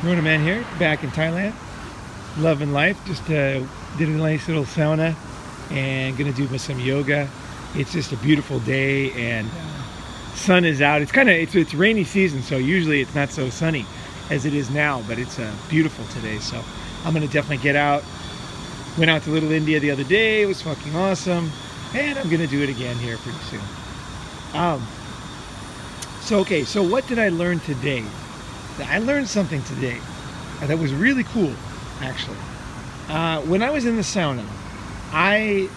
Ronin man here, back in Thailand, loving life. Just did a nice little sauna and gonna do some yoga. It's just a beautiful day and sun is out. It's rainy season, so usually it's not so sunny as it is now, but it's beautiful today. So I'm gonna definitely get out. Went out to Little India the other day. It was fucking awesome, and I'm gonna do it again here pretty soon. So what did I learn today? I learned something today that was really cool, actually. When I was in the sauna, I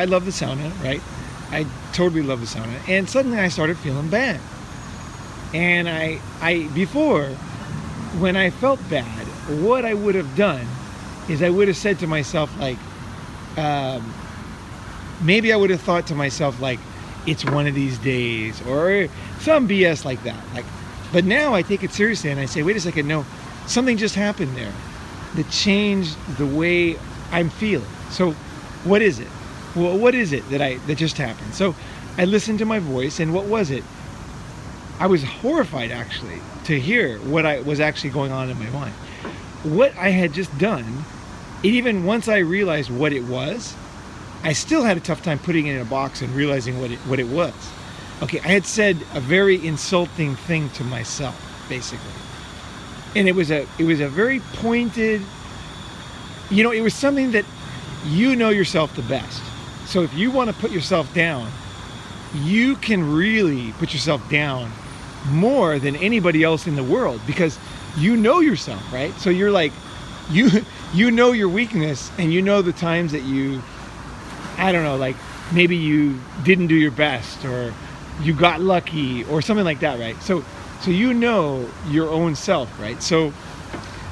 love the sauna, right? I totally love the sauna. And suddenly I started feeling bad. And before, when I felt bad, what I would have done is I would have said to myself, like, maybe I would have thought to myself, like, it's one of these days, or some BS like that. But now I take it seriously and I say, wait a second, no, something just happened there that changed the way I'm feeling. So what is it? Well, what is it that just happened? So I listened to my voice, and what was it? I was horrified, actually, to hear what was actually going on in my mind. What I had just done, even once I realized what it was, I still had a tough time putting it in a box and realizing what it was. Okay, I had said a very insulting thing to myself, basically. And it was a very pointed, it was something that you know yourself the best. So if you want to put yourself down, you can really put yourself down more than anybody else in the world, because you know yourself, right? So you're like, you know your weakness, and you know the times that you, I don't know, like maybe you didn't do your best, or you got lucky, or something like that, right? So you know your own self, right? So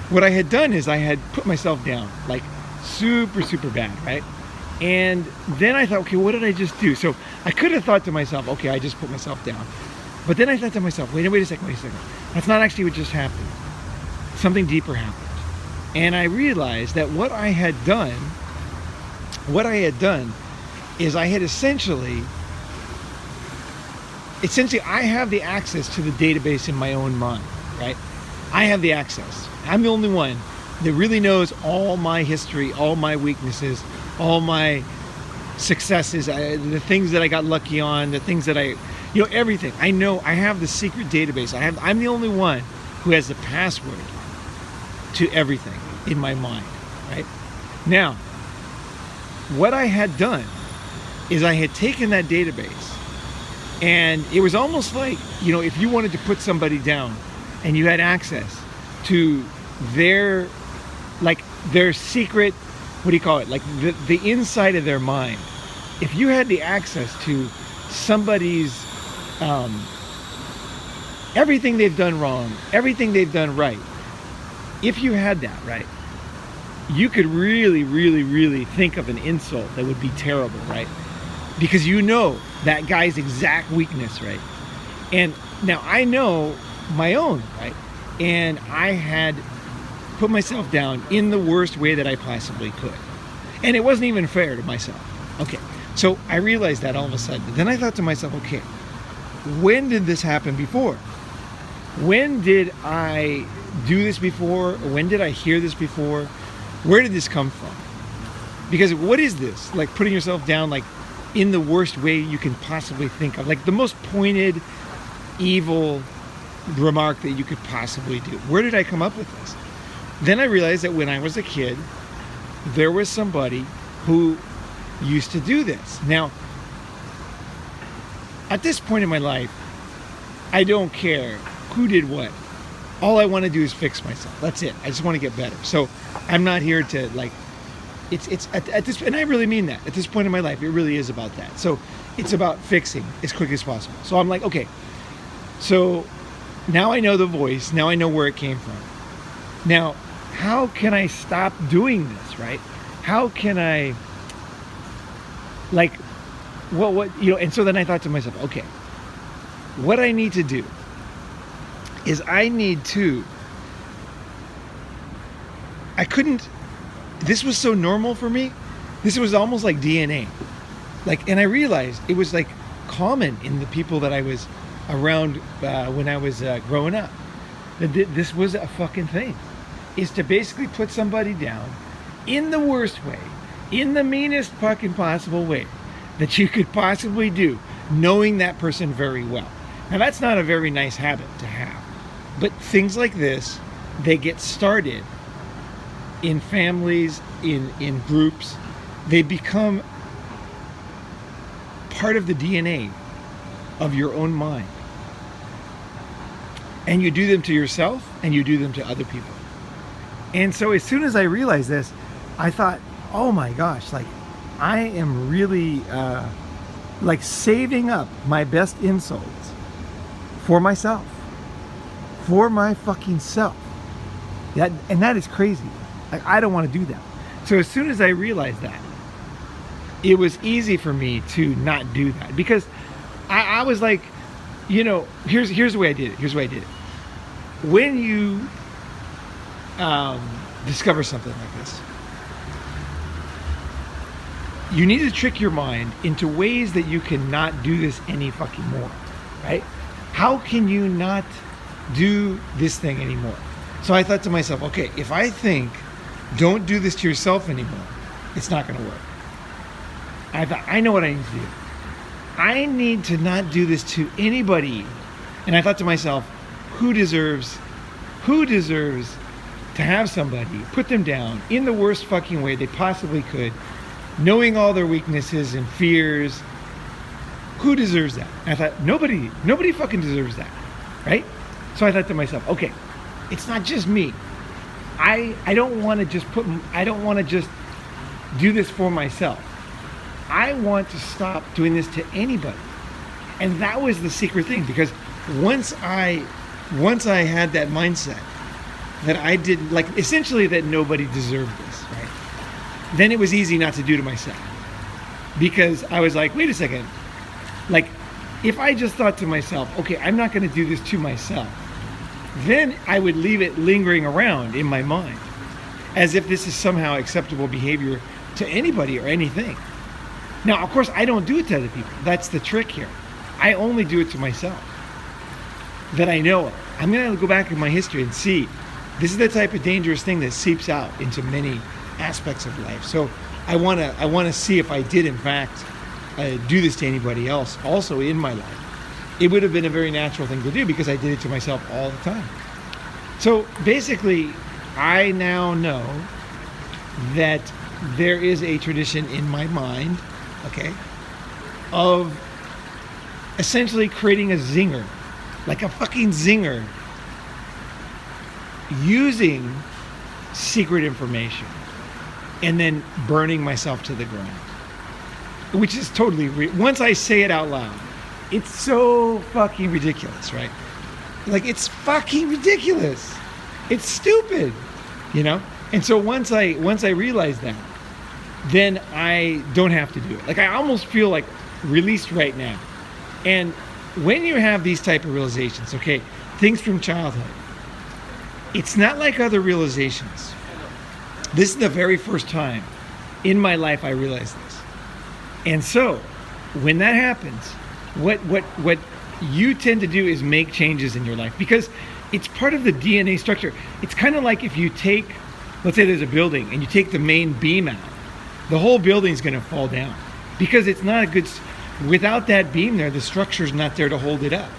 what I had done is I had put myself down, like super, super bad, right? And then I thought, okay, what did I just do? So I could have thought to myself, okay, I just put myself down. But then I thought to myself, wait a second. That's not actually what just happened. Something deeper happened. And I realized that what I had done is I had essentially I have the access to the database in my own mind, right? I have the access. I'm the only one that really knows all my history, all my weaknesses, all my successes, the things that I got lucky on, the things that everything. I know. I have the secret database. I'm the only one who has the password to everything in my mind, right? Now, what I had done is I had taken that database, and it was almost like, if you wanted to put somebody down and you had access to their secret, what do you call it? Like the inside of their mind. If you had the access to somebody's, everything they've done wrong, everything they've done right, if you had that, right, you could really, really, really think of an insult that would be terrible, right? Because you know that guy's exact weakness, right? And now I know my own, right? And I had put myself down in the worst way that I possibly could. And it wasn't even fair to myself. Okay, so I realized that all of a sudden. Then I thought to myself, okay, when did this happen before? When did I do this before? When did I hear this before? Where did this come from? Because what is this? Like putting yourself down, like in the worst way you can possibly think of, like the most pointed, evil remark that you could possibly do. Where did I come up with this? Then I realized that when I was a kid, there was somebody who used to do this. Now, at this point in my life, I don't care who did what. All I want to do is fix myself. That's it. I just want to get better. So I'm not here to it's at this, and I really mean that. At this point in my life, it really is about that. So it's about fixing as quick as possible. So I'm like, okay, so now I know the voice. Now I know where it came from. Now, how can I stop doing this, right? How can I, and so then I thought to myself, okay, what I need to do is this was so normal for me. This was almost like DNA. And I realized it was common in the people that I was around when I was growing up. that this was a fucking thing, is to basically put somebody down in the worst way, in the meanest fucking possible way that you could possibly do, knowing that person very well. Now, that's not a very nice habit to have. But things like this, they get started in families, in groups. They become part of the DNA of your own mind. And you do them to yourself, and you do them to other people. And so as soon as I realized this, I thought, oh my gosh, like, I am really like saving up my best insults for myself, for my fucking self. And that is crazy. Like, I don't want to do that. So as soon as I realized that, it was easy for me to not do that, because I was like, you know, here's the way I did it. When you discover something like this, you need to trick your mind into ways that you cannot do this any fucking more, right? How can you not do this thing anymore? So I thought to myself, okay, if I think, don't do this to yourself anymore, it's not going to work. I thought, I know what I need to do. I need to not do this to anybody. And I thought to myself, who deserves to have somebody put them down in the worst fucking way they possibly could, knowing all their weaknesses and fears? Who deserves that? And I thought, nobody fucking deserves that, right? So I thought to myself, okay, it's not just me. I don't want to just do this for myself. I want to stop doing this to anybody. And that was the secret thing, because once I had that mindset that I did, like, essentially that nobody deserved this, right? Then it was easy not to do to myself, because I was like, wait a second, like, if I just thought to myself, okay, I'm not going to do this to myself, then I would leave it lingering around in my mind as if this is somehow acceptable behavior to anybody or anything. Now, of course, I don't do it to other people. That's the trick here. I only do it to myself that I know of. I'm going to go back in my history and see. This is the type of dangerous thing that seeps out into many aspects of life. So I want to see if I did, in fact, do this to anybody else also in my life. It would have been a very natural thing to do, because I did it to myself all the time. So basically, I now know that there is a tradition in my mind, okay, of essentially creating a zinger, like a fucking zinger, using secret information and then burning myself to the ground, which is totally once I say it out loud, it's so fucking ridiculous, right? Like, it's fucking ridiculous. It's stupid, you know? And so once I realize that, then I don't have to do it. Like, I almost feel like released right now. And when you have these type of realizations, okay, things from childhood, it's not like other realizations. This is the very first time in my life I realized this. And so when that happens, what you tend to do is make changes in your life, because it's part of the DNA structure. It's kind of like if you take, let's say there's a building and you take the main beam out, the whole building's going to fall down, because it's not a good, without that beam there, the structure's not there to hold it up,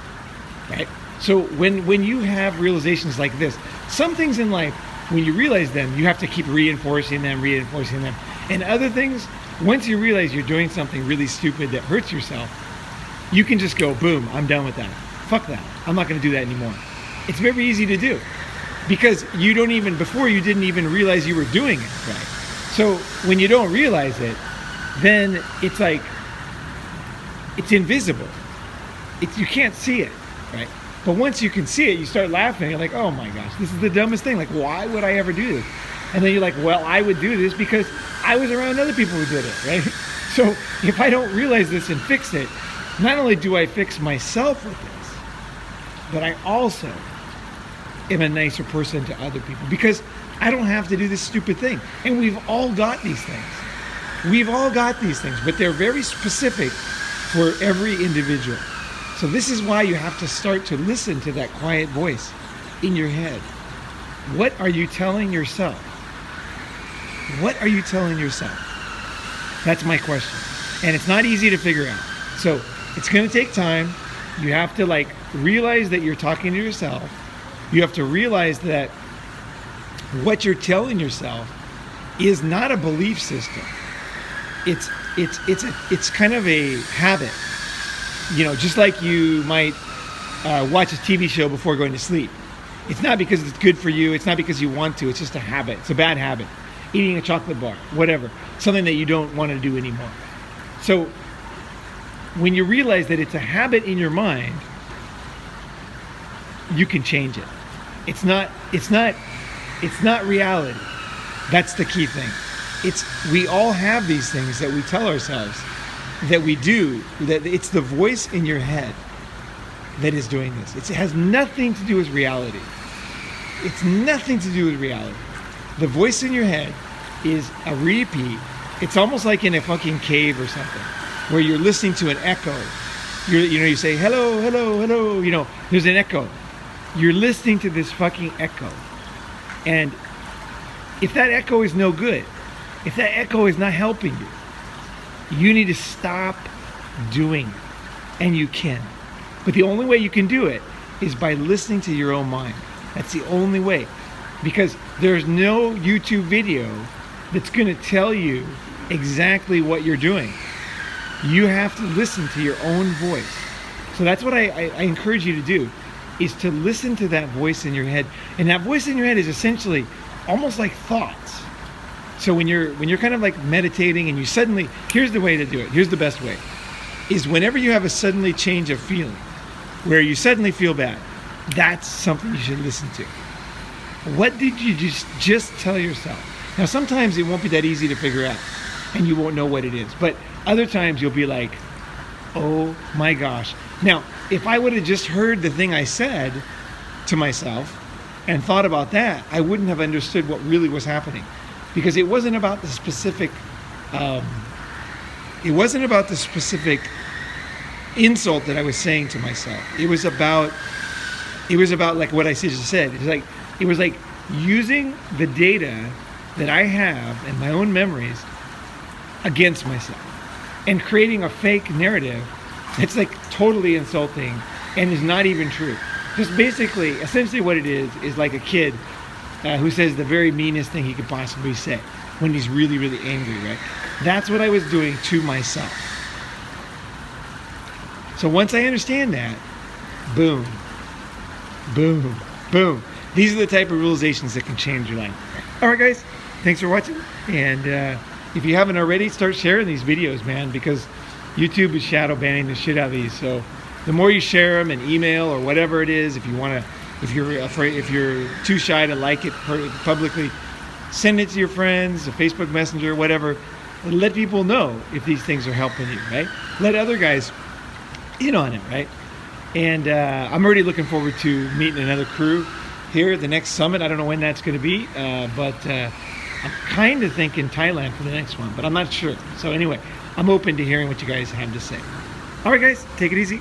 right? So when you have realizations like this, some things in life, when you realize them, you have to keep reinforcing them. And other things, once you realize you're doing something really stupid that hurts yourself, you can just go, boom, I'm done with that. Fuck that. I'm not going to do that anymore. It's very easy to do, because before you didn't even realize you were doing it, right? So when you don't realize it, then it's like, it's invisible. You can't see it, right? But once you can see it, you start laughing. You're like, oh my gosh, this is the dumbest thing. Like, why would I ever do this? And then you're like, well, I would do this because I was around other people who did it, right? So if I don't realize this and fix it, not only do I fix myself with this, but I also am a nicer person to other people, because I don't have to do this stupid thing. And we've all got these things. But they're very specific for every individual. So this is why you have to start to listen to that quiet voice in your head. What are you telling yourself? What are you telling yourself? That's my question. And it's not easy to figure out. So it's going to take time. You have to like realize that you're talking to yourself. You have to realize that what you're telling yourself is not a belief system. It's kind of a habit. You know, just like you might watch a TV show before going to sleep. It's not because it's good for you. It's not because you want to. It's just a habit. It's a bad habit. Eating a chocolate bar, whatever. Something that you don't want to do anymore. So when you realize that it's a habit in your mind, you can change it. It's not reality. That's the key thing. We all have these things that we tell ourselves that we do, that it's the voice in your head that is doing this. It has nothing to do with reality. It's nothing to do with reality. The voice in your head is a repeat. It's almost like in a fucking cave or something, where you're listening to an echo. You say, hello, hello, hello, there's an echo. You're listening to this fucking echo. And if that echo is no good, if that echo is not helping you need to stop doing it. And you can. But the only way you can do it is by listening to your own mind. That's the only way. Because there's no YouTube video that's going to tell you exactly what you're doing. You have to listen to your own voice. So that's what I encourage you to do, is to listen to that voice in your head. And that voice in your head is essentially almost like thoughts. So when you're kind of like meditating and you suddenly, here's the way to do it. Here's the best way. Is whenever you have a suddenly change of feeling, where you suddenly feel bad, that's something you should listen to. What did you just tell yourself? Now sometimes it won't be that easy to figure out and you won't know what it is. But other times you'll be like, oh my gosh. Now, if I would have just heard the thing I said to myself and thought about that, I wouldn't have understood what really was happening. Because it wasn't about the specific insult that I was saying to myself. It was about like what I just said. It was like using the data that I have and my own memories against myself and creating a fake narrative that's like totally insulting and is not even true. Just basically, essentially what it is like a kid who says the very meanest thing he could possibly say when he's really, really angry, right? That's what I was doing to myself. So once I understand that, boom, boom, boom. These are the type of realizations that can change your life. All right, guys, thanks for watching. And if you haven't already, start sharing these videos, man, because YouTube is shadow banning the shit out of these. So the more you share them and email or whatever it is, if you're afraid, if you're too shy to like it publicly, send it to your friends, a Facebook Messenger, whatever. And let people know if these things are helping you, right? Let other guys in on it, right? And I'm already looking forward to meeting another crew here at the next summit. I don't know when that's going to be, but I'm kind of thinking Thailand for the next one, but I'm not sure. So anyway, I'm open to hearing what you guys have to say. All right, guys, take it easy.